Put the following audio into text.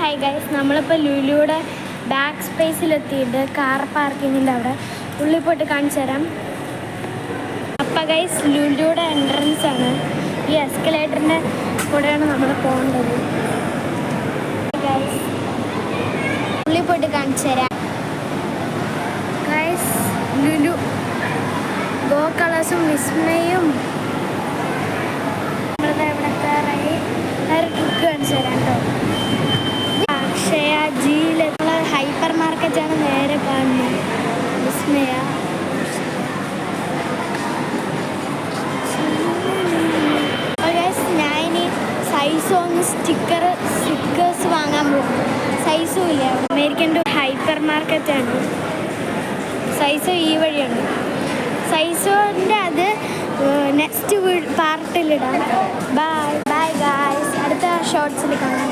Hi guys, നമ്മളിപ്പോൾ ലുലുയുടെ back സ്പേസിലെത്തിയിട്ട് car പാർക്കിങ്ങിൻ്റെ അവിടെ ഉള്ളിൽ പോയിട്ട് കാണിച്ചു തരാം. അപ്പം ഗൈസ്, ലുലുയുടെ എൻട്രൻസ് ആണ്. ഈ എസ്കലേറ്ററിൻ്റെ കൂടെയാണ് നമ്മൾ പോകേണ്ടത്. ഗൈസ്, ഉള്ളിൽ പോയിട്ട് കാണിച്ചു തരാം. ഗൈസ്, ലുലു ഗോ കളേഴ്സും വിസ്മയും നമ്മളിത് എവിടെ കയറായി ഒരു ട്രിക്ക് കാണിച്ചു തരാം കേട്ടോ. അക്ഷയ ജിയിലുള്ള ഹൈപ്പർ മാർക്കറ്റാണ് നേരെ കാണുന്നത്. വിസ്മയ ഞാനിനി സൈസോന്ന് സ്റ്റിക്കേഴ്സ് വാങ്ങാൻ പോകും. സൈസും ഇല്ല അവിടെ. അമേരിക്കൻ ഹൈപ്പർ മാർക്കറ്റാണ്. സൈസോ ഈ വഴിയാണ്. സൈസോൻ്റെ അത് നെക്സ്റ്റ് പാർട്ടിലിടാം. ബൈ ബൈ ഗായ്സ്, അടുത്ത ഷോർട്സിൽ കാണാം.